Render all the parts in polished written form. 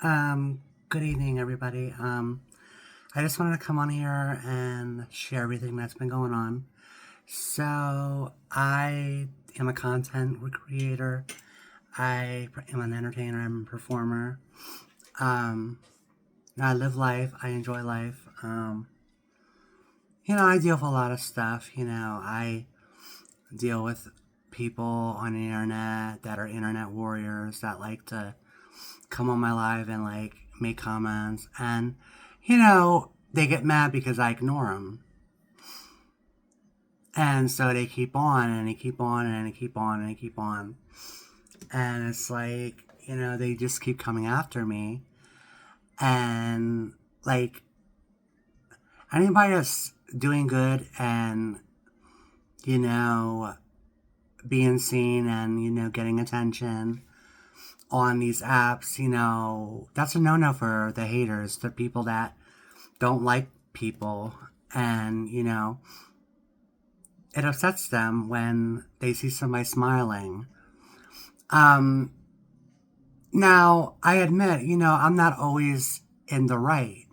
Good evening, everybody. I just wanted to come on here and share everything that's been going on. So, I am a content creator. I am an entertainer. I'm a performer. Um, I live life. I enjoy life. I deal with a lot of stuff. I deal with people on the internet that are internet warriors that like to come on my live and like make comments, and they get mad because I ignore them, and so they keep on and they keep on and they keep on and they keep on, and it's like they just keep coming after me, and like anybody that's doing good and you know being seen and getting attention on these apps, that's a no-no for the haters, the people that don't like people, and it upsets them when they see somebody smiling. um Now I admit, I'm not always in the right.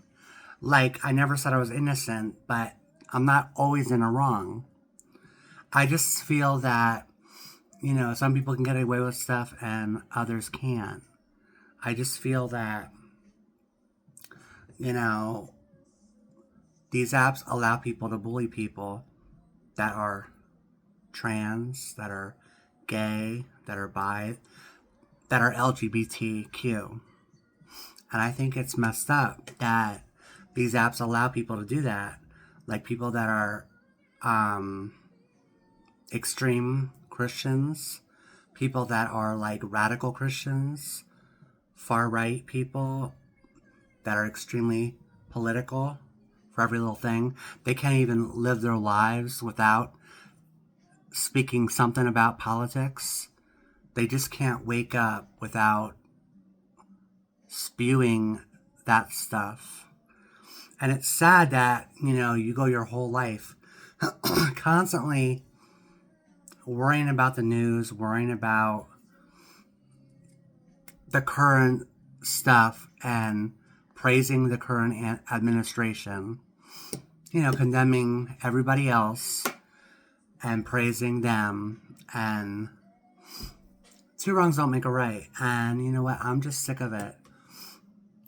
Like, I never said I was innocent, but I'm not always in the wrong. I just feel that some people can get away with stuff and others can't. I just feel that you know these apps allow people to bully people that are trans, that are gay, that are bi, that are LGBTQ. And I think it's messed up that these apps allow people to do that. Like people that are um, extreme Christians, people that are like radical Christians, far right people that are extremely political for every little thing. They can't even live their lives without speaking something about politics. They just can't wake up without spewing that stuff. And it's sad that, you go your whole life constantly worrying about the news, worrying about the current stuff, and praising the current administration, condemning everybody else and praising them. And two wrongs don't make a right. And you know what? I'm just sick of it.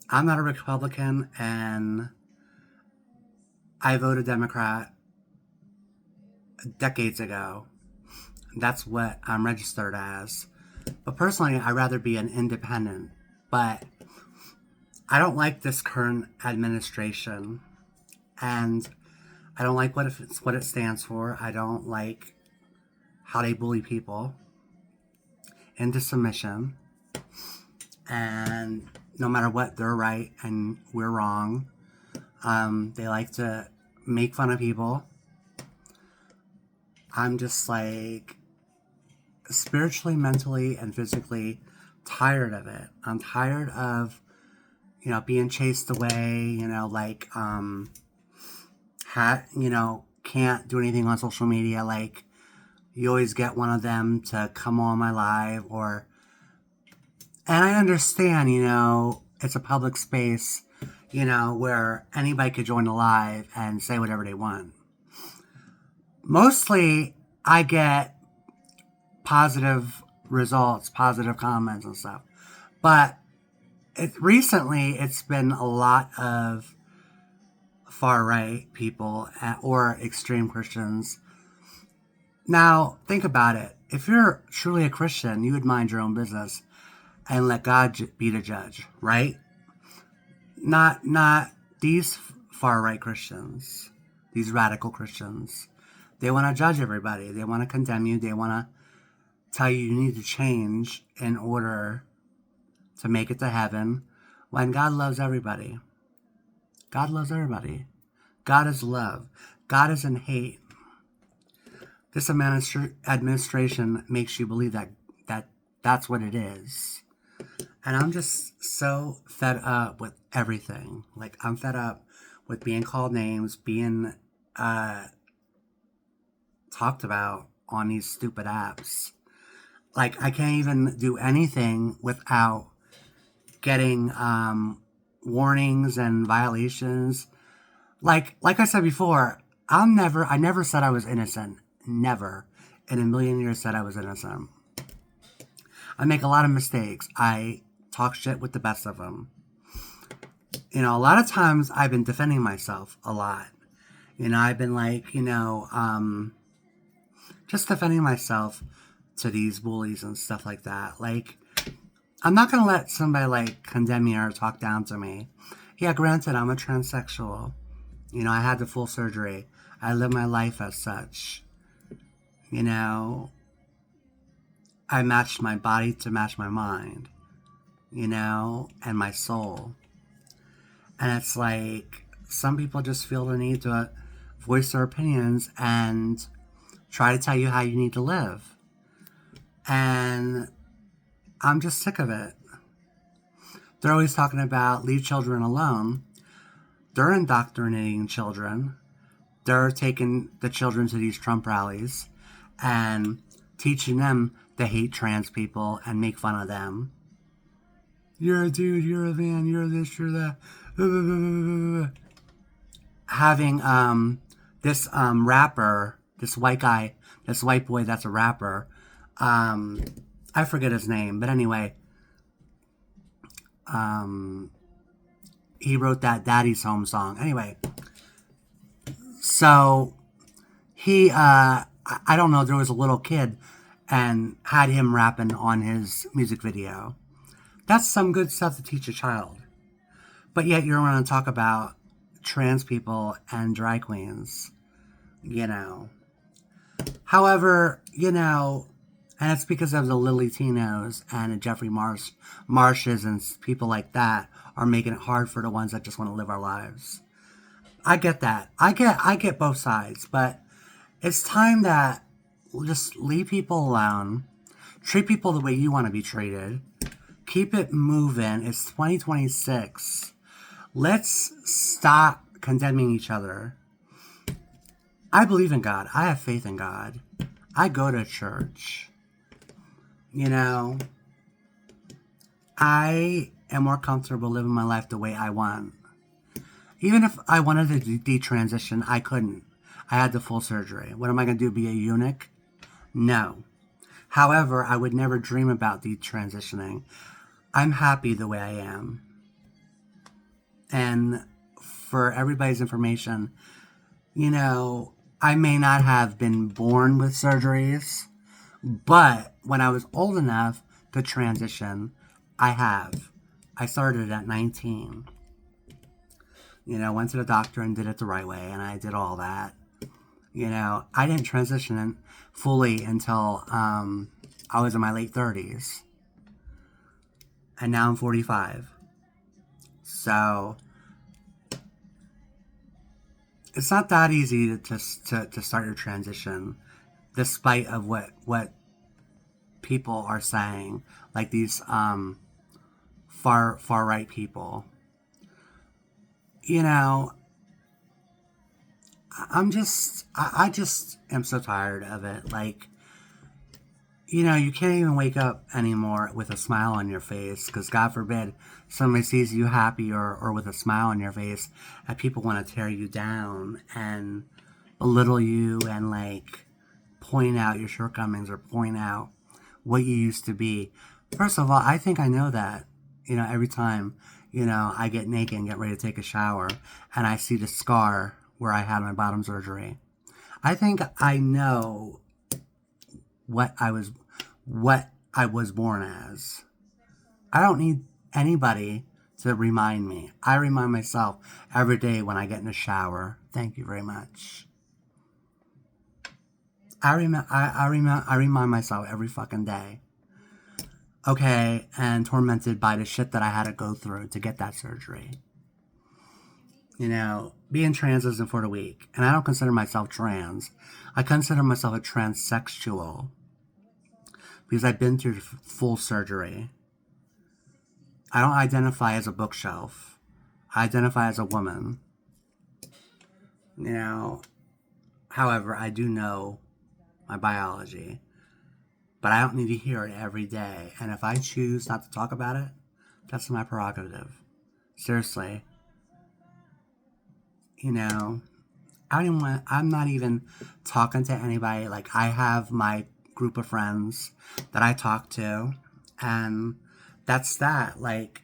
I'm not a Republican, and I voted Democrat decades ago. That's what I'm registered as. But personally, I'd rather be an independent. But I don't like this current administration, and I don't like what it stands for. I don't like how they bully people into submission, and no matter what, they're right and we're wrong. They like to make fun of people. I'm just like spiritually, mentally, and physically tired of it. I'm tired of being chased away. Can't do anything on social media. Like, you always get one of them to come on my live, and I understand, it's a public space, where anybody could join the live and say whatever they want. Mostly, I get positive results, positive comments and stuff. But recently, it's been a lot of far right people or extreme Christians. Now, think about it. If you're truly a Christian, you would mind your own business and let God be the judge, right? Not these far right Christians, these radical Christians. They want to judge everybody. They want to condemn you. They want to tell you need to change in order to make it to heaven, when God loves everybody. God loves everybody. God is love. God isn't hate. This administration makes you believe that's what it is. And I'm just so fed up with everything. Like, I'm fed up with being called names, being talked about on these stupid apps. Like, I can't even do anything without getting warnings and violations. Like I said before, I never said I was innocent. Never in a million years said I was innocent. I make a lot of mistakes. I talk shit with the best of them. A lot of times I've been defending myself a lot. I've been like, just defending myself to these bullies and stuff like that. Like, I'm not going to let somebody like condemn me or talk down to me. Yeah, granted, I'm a transsexual. I had the full surgery. I live my life as such. I matched my body to match my mind, and my soul. And it's like, some people just feel the need to voice their opinions and try to tell you how you need to live. And I'm just sick of it. They're always talking about leave children alone. They're indoctrinating children. They're taking the children to these Trump rallies and teaching them to hate trans people and make fun of them. You're a dude, you're a man, you're this, you're that. Having this rapper, this white guy, this white boy that's a rapper, I forget his name, but anyway, he wrote that Daddy's Home song. Anyway, so he, I don't know, there was a little kid and had him rapping on his music video. That's some good stuff to teach a child. But yet you're going to talk about trans people and drag queens, However, and it's because of the Lily Tinos and the Jeffrey Marshes and people like that are making it hard for the ones that just want to live our lives. I get that. I get both sides, but it's time that we'll just leave people alone. Treat people the way you want to be treated. Keep it moving. It's 2026. Let's stop condemning each other. I believe in God. I have faith in God. I go to church. I am more comfortable living my life the way I want. Even if I wanted to detransition, I couldn't. I had the full surgery. What am I going to do, be a eunuch? No. However, I would never dream about detransitioning. I'm happy the way I am. And for everybody's information, I may not have been born with surgeries, but when I was old enough to transition, I have. I started at 19. Went to the doctor and did it the right way, and I did all that. I didn't transition fully until I was in my late 30s. And now I'm 45. So it's not that easy to start your transition, despite of what people are saying, like these far right people. I just am so tired of it. Like, you can't even wake up anymore with a smile on your face, because God forbid somebody sees you happy or with a smile on your face, and people want to tear you down and belittle you and like point out your shortcomings or point out what you used to be. First of all, I think I know that, every time, I get naked and get ready to take a shower and I see the scar where I had my bottom surgery. I think I know what I was born as. I don't need anybody to remind me. I remind myself every day when I get in the shower. Thank you very much. I remind myself every fucking day. Okay, and tormented by the shit that I had to go through to get that surgery. Being trans isn't for the weak. And I don't consider myself trans. I consider myself a transsexual. Because I've been through full surgery. I don't identify as a bookshelf. I identify as a woman. However, I do know my biology. But I don't need to hear it every day. And if I choose not to talk about it, That's my prerogative. Seriously. You know, I'm not even talking to anybody. Like, I have my group of friends that I talk to, and that's that. Like,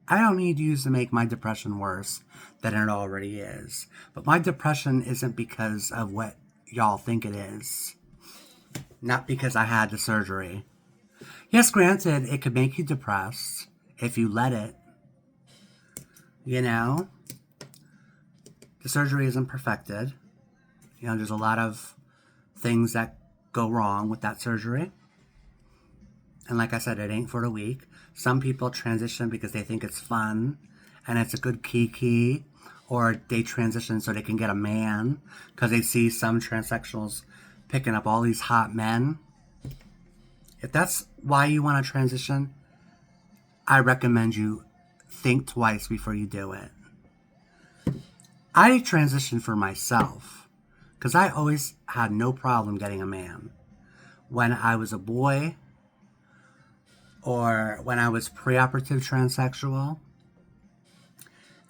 I don't need you to make my depression worse than it already is. But my depression isn't because of what y'all think it is. Not because I had the surgery. Yes, granted, it could make you depressed if you let it. You know? The surgery isn't perfected. You know, there's a lot of things that go wrong with that surgery. And like I said, it ain't for the weak. Some people transition because they think it's fun and it's a good kiki, or they transition so they can get a man because they see some transsexuals picking up all these hot men. If that's why you want to transition, I recommend you think twice before you do it. I transitioned for myself because I always had no problem getting a man. When I was a boy, or when I was preoperative transsexual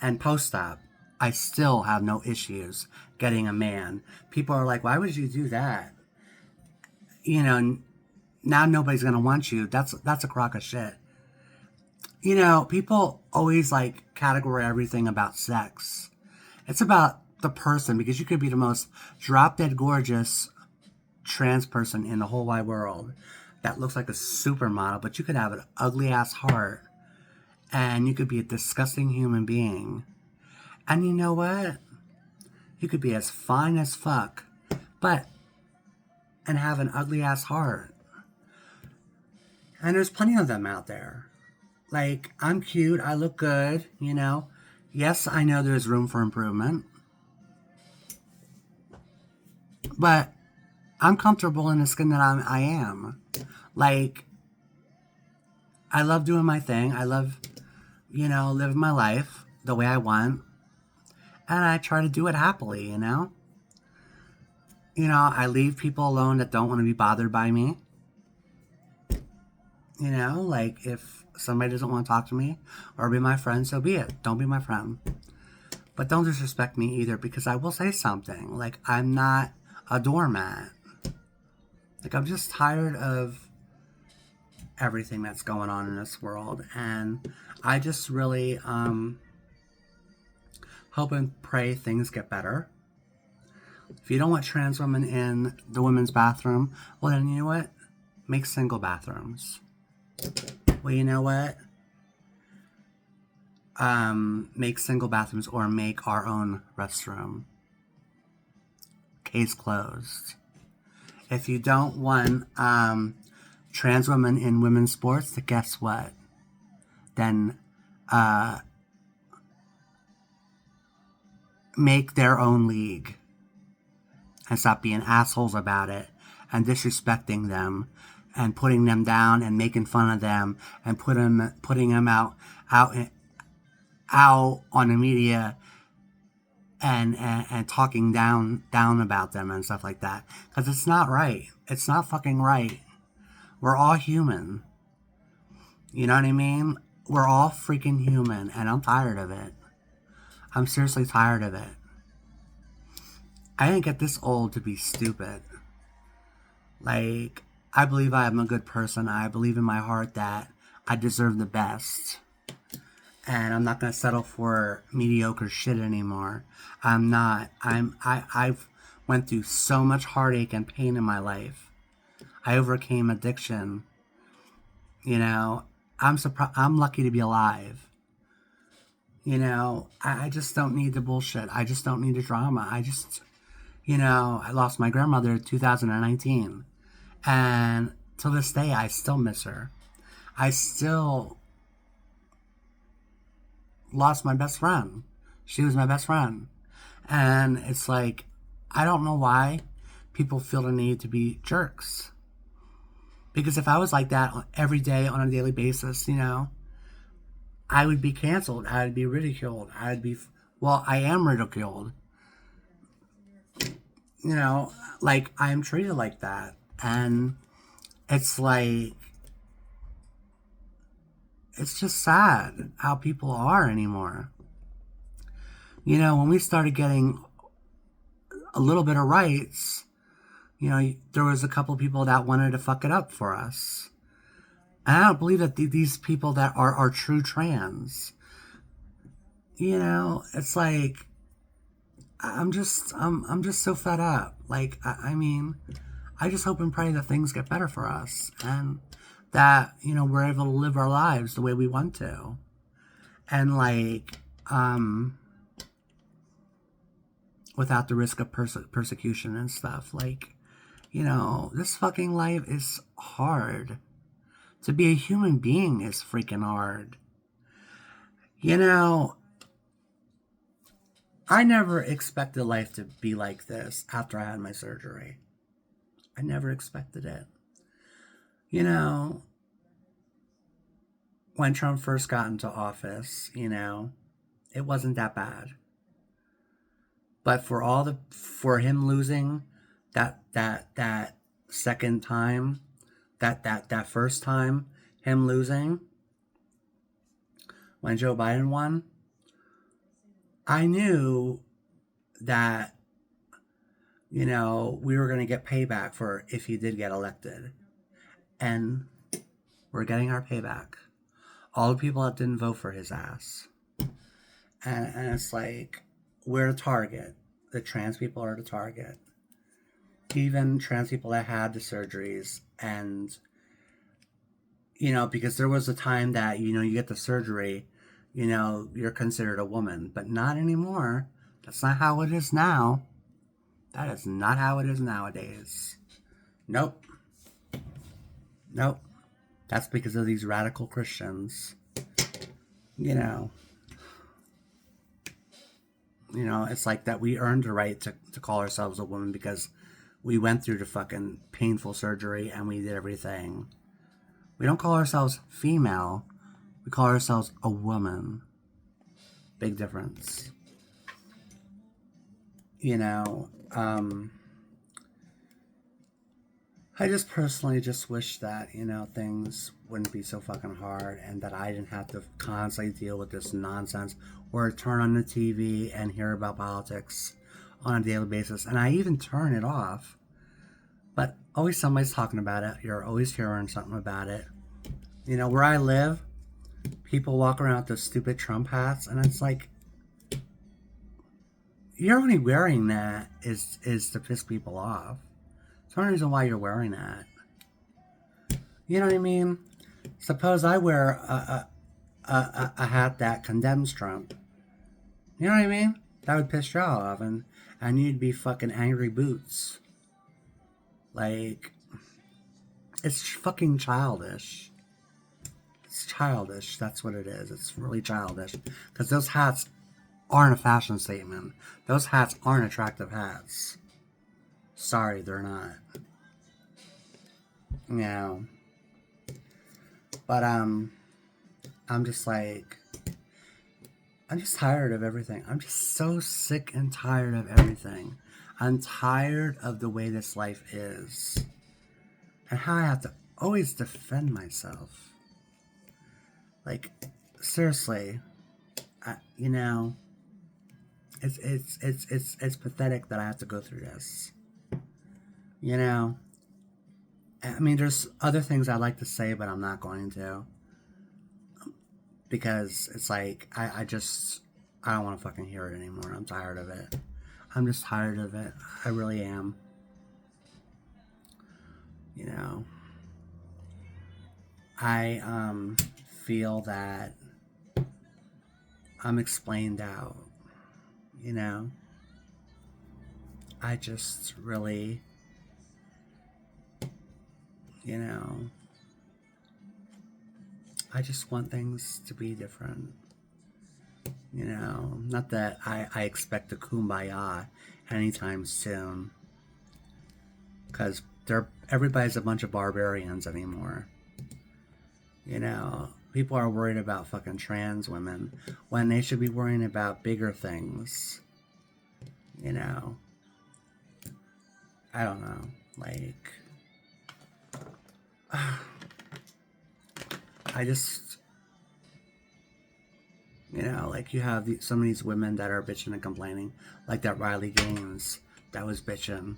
and post-op, I still have no issues getting a man. People are like, why would you do that? You know, now nobody's going to want you. That's a crock of shit. You know, people always like categorize everything about sex. It's about the person, because you could be the most drop-dead gorgeous trans person in the whole wide world that looks like a supermodel, but you could have an ugly ass heart and you could be a disgusting human being. And you know what? You could be as fine as fuck, but and have an ugly ass heart. And there's plenty of them out there. Like, I'm cute, I look good, you know. Yes, I know there's room for improvement, but I'm comfortable in the skin that I am. Like, I love doing my thing. I love, you know, living my life the way I want. And I try to do it happily, you know? You know, I leave people alone that don't want to be bothered by me. You know, like, if somebody doesn't want to talk to me or be my friend, so be it. Don't be my friend. But don't disrespect me either, because I will say something. Like, I'm not a doormat. Like, I'm just tired of everything that's going on in this world. And I just really hope and pray things get better. If you don't want trans women in the women's bathroom, well, then you know what? Make single bathrooms. Well, you know what? Make single bathrooms, or make our own restroom. Case closed. If you don't want trans women in women's sports, then guess what? Then make their own league and stop being assholes about it and disrespecting them and putting them down and making fun of them and putting them out on the media and talking down about them and stuff like that, because it's not right. It's not fucking right. We're all human. You know what I mean? We're all freaking human, and I'm tired of it. I'm seriously tired of it. I didn't get this old to be stupid. Like, I believe I am a good person. I believe in my heart that I deserve the best. And I'm not gonna settle for mediocre shit anymore. I'm not. I've went through so much heartache and pain in my life. I overcame addiction. You know, I'm lucky to be alive. You know, I just don't need the bullshit. I just don't need the drama. You know, I lost my grandmother in 2019. And to this day, I still miss her. I still lost my best friend. She was my best friend. And it's like, I don't know why people feel the need to be jerks. Because if I was like that every day on a daily basis, you know, I would be canceled. I would be ridiculed. Well, I am ridiculed. You know, like, I am treated like that. And it's like, it's just sad how people are anymore. You know, when we started getting a little bit of rights, you know, there was a couple people that wanted to fuck it up for us. And I don't believe that these people that are true trans, you know, it's like, I'm just so fed up. Like, I mean, I just hope and pray that things get better for us and that, you know, we're able to live our lives the way we want to. And like, without the risk of persecution and stuff. Like, you know, this fucking life is hard. To be a human being is freaking hard. You know, I never expected life to be like this after I had my surgery. I never expected it. You know, when Trump first got into office, you know, it wasn't that bad. But for him losing that second time, that first time, him losing when Joe Biden won, I knew that, you know, we were going to get payback for if he did get elected. And we're getting our payback. All the people that didn't vote for his ass. And it's like, we're the target. The trans people are the target. Even trans people that had the surgeries. And, you know, because there was a time that, you know, you get the surgery, you know, you're considered a woman. But not anymore. That's not how it is now. That is not how it is nowadays. Nope. Nope. That's because of these radical Christians. You know, it's like that we earned the right to call ourselves a woman because we went through the fucking painful surgery and we did everything. We don't call ourselves female. We call ourselves a woman. Big difference. You know, I just personally just wish that, you know, things wouldn't be so fucking hard and that I didn't have to constantly deal with this nonsense or turn on the TV and hear about politics on a daily basis. And I even turn it off. But always somebody's talking about it. You're always hearing something about it. You know, where I live, people walk around with those stupid Trump hats, and it's like, you're only wearing that is to piss people off. It's the only reason why you're wearing that. You know what I mean? Suppose I wear a hat that condemns Trump. You know what I mean? That would piss y'all off, and you'd be fucking angry boots. Like, it's fucking childish. It's childish. That's what it is. It's really childish. Because those hats aren't a fashion statement. Those hats aren't attractive hats. Sorry, they're not. You know. But, I'm just like, I'm just tired of everything. I'm just so sick and tired of everything. I'm tired of the way this life is. And how I have to always defend myself. Like, seriously, you know, it's pathetic that I have to go through this. You know, I mean, there's other things I'd like to say, but I'm not going to. Because it's like, I don't want to fucking hear it anymore. I'm tired of it. I'm just tired of it. I really am. You know, I feel that I'm explained out. You know, I just really, you know, I just want things to be different. You know, not that I expect a kumbaya anytime soon. Because everybody's a bunch of barbarians anymore. You know, people are worried about fucking trans women when they should be worrying about bigger things. You know, I don't know. Like, I just You know, like you have some of these women that are bitching and complaining, like that Riley Gaines that was bitching.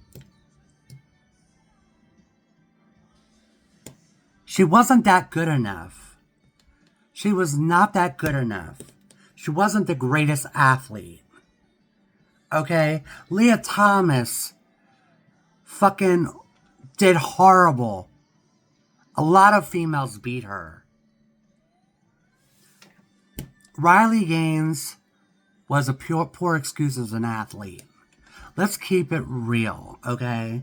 She wasn't that good enough. She was not that good enough. She wasn't the greatest athlete. Okay? Leah Thomas fucking did horrible. A lot of females beat her. Riley Gaines was a poor excuse as an athlete. Let's keep it real, okay?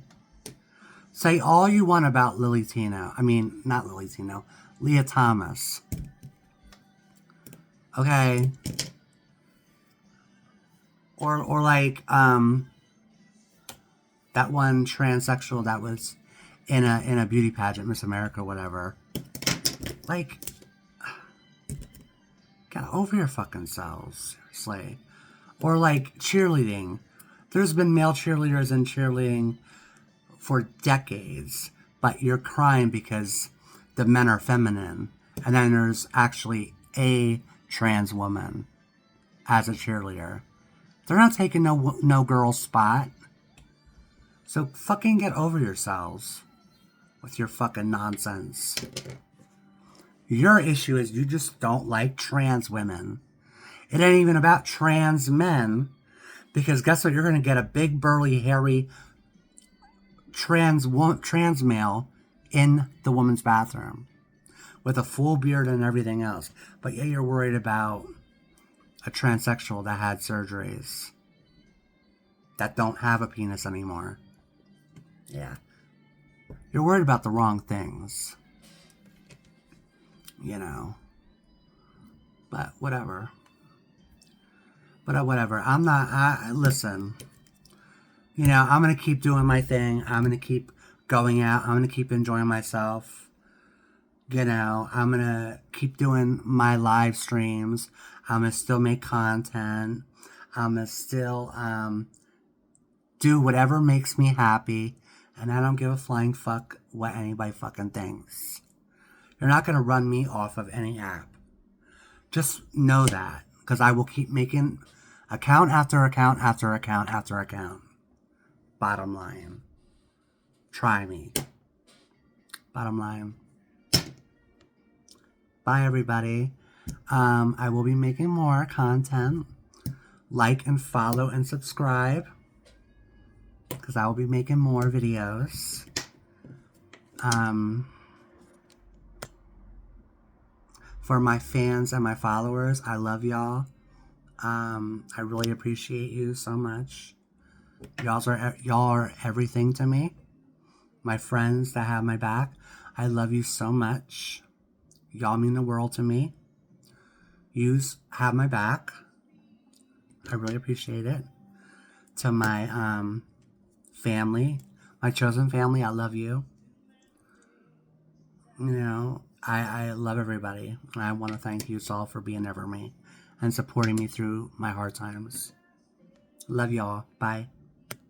Say all you want about Lily Tino. I mean, not Lily Tino. Leah Thomas. Okay? Or like, that one transsexual that was in a beauty pageant, Miss America, whatever. Like, get over your fucking selves, seriously. Or like cheerleading. There's been male cheerleaders in cheerleading for decades, but you're crying because the men are feminine. And then there's actually a trans woman as a cheerleader. They're not taking no girl's spot. So fucking get over yourselves with your fucking nonsense. Your issue is you just don't like trans women. It ain't even about trans men, because guess what? You're going to get a big, burly, hairy trans male in the woman's bathroom with a full beard and everything else. But yeah, you're worried about a transsexual that had surgeries that don't have a penis anymore. Yeah. You're worried about the wrong things. You know. But whatever. I'm not, listen. You know, I'm going to keep doing my thing. I'm going to keep going out. I'm going to keep enjoying myself. You know, I'm going to keep doing my live streams. I'm going to still make content. I'm going to still do whatever makes me happy. And I don't give a flying fuck what anybody fucking thinks. You're not going to run me off of any app. Just know that. Because I will keep making account after account after account after account. Bottom line. Try me. Bottom line. Bye, everybody. I will be making more content. Like and follow and subscribe, because I will be making more videos. For my fans and my followers, I love y'all. I really appreciate you so much. Y'all are everything to me. My friends that have my back, I love you so much. Y'all mean the world to me. Yous have my back. I really appreciate it. To my family, my chosen family, I love you. You know, I love everybody. And I want to thank you all for being there for me and supporting me through my hard times. Love y'all. Bye.